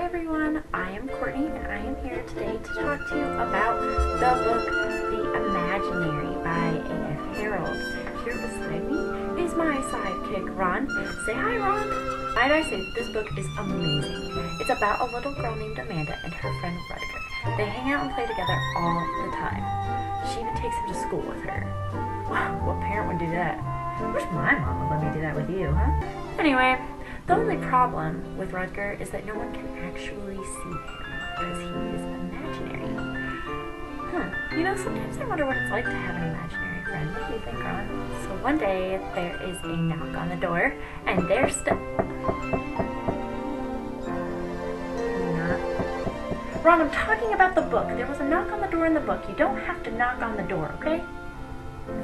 everyone, I am Courtney and I am here today to talk to you about the book The Imaginary by A.F. Harold. Here beside me is my sidekick Ron. Say hi, Ron. Might I say this book is amazing. It's about a little girl named Amanda and her friend Rutger. They hang out and play together all the time. She even takes him to school with her. Wow, what parent would do that? I wish my mom would let me do that with you, huh? Anyway, the only problem with Rutger is that no one can actually see him because he is imaginary. You know, sometimes I wonder what it's like to have an imaginary friend. What do you think, Ron? So one day, there is a knock on the door, and there's Ron, I'm talking about the book. There was a knock on the door in the book. You don't have to knock on the door, okay?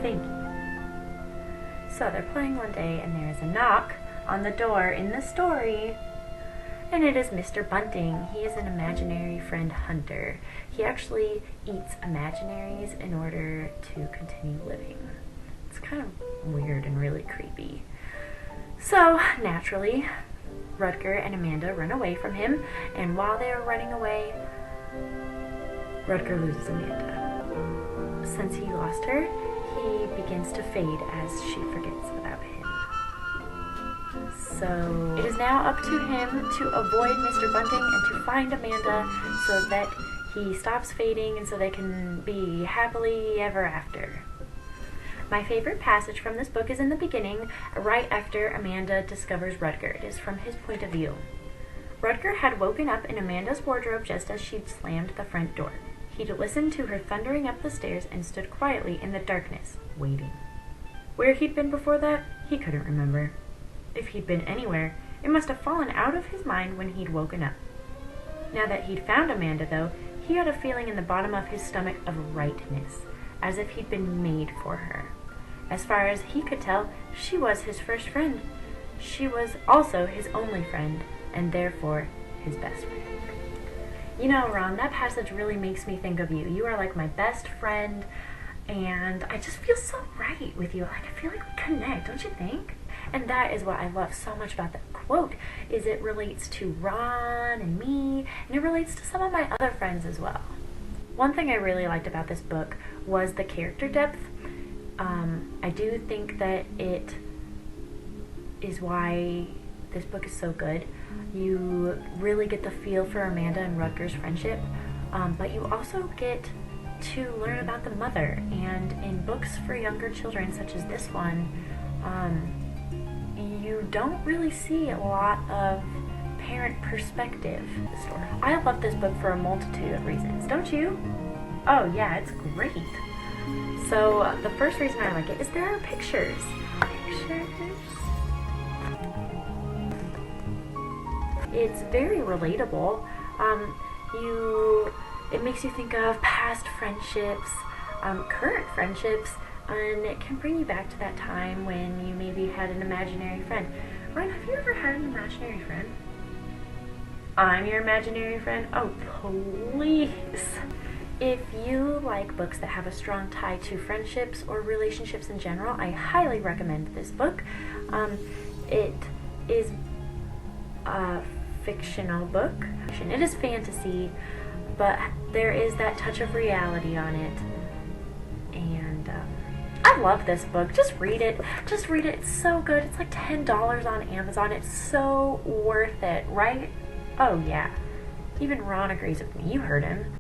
Thank you. So they're playing one day, and there is a knock on the door in the story, and it is Mr. Bunting. He is an imaginary friend hunter. He actually eats imaginaries in order to continue living. It's kind of weird and really creepy. So naturally, Rutger and Amanda run away from him, and while they are running away, Rutger loses Amanda. Since he lost her, he begins to fade as she forgets about him. So it is now up to him to avoid Mr. Bunting and to find Amanda so that he stops fading and so they can be happily ever after. My favorite passage from this book is in the beginning, right after Amanda discovers Rutger. It is from his point of view. Rutger had woken up in Amanda's wardrobe just as she'd slammed the front door. He'd listened to her thundering up the stairs and stood quietly in the darkness, waiting. Where he'd been before that, he couldn't remember. If he'd been anywhere, it must have fallen out of his mind when he'd woken up. Now that he'd found Amanda, though, he had a feeling in the bottom of his stomach of rightness, as if he'd been made for her. As far as he could tell, she was his first friend. She was also his only friend, and therefore his best friend. You know, Ron, that passage really makes me think of you. You are like my best friend, and I just feel so right with you. Like, I feel like we connect, don't you think? And that is what I love so much about that quote, is it relates to Ron and me, and it relates to some of my other friends as well. One thing I really liked about this book was the character depth. I do think that it is why this book is so good. You really get the feel for Amanda and Rutger's friendship, but you also get to learn about the mother. And in books for younger children, such as this one, you don't really see a lot of parent perspective in the story. I love this book for a multitude of reasons, don't you? Oh yeah, it's great. So the first reason I like it is there are pictures. It's very relatable. It makes you think of past friendships, current friendships, and it can bring you back to that time when you maybe had an imaginary friend. Ryan, have you ever had an imaginary friend? I'm your imaginary friend? Oh, please. If you like books that have a strong tie to friendships or relationships in general, I highly recommend this book. It is a fictional book. It is fantasy, but there is that touch of reality on it. And I love this book. Just read it. Just read it. It's so good. It's like $10 on Amazon. It's so worth it, right? Oh yeah. Even Ron agrees with me. You heard him.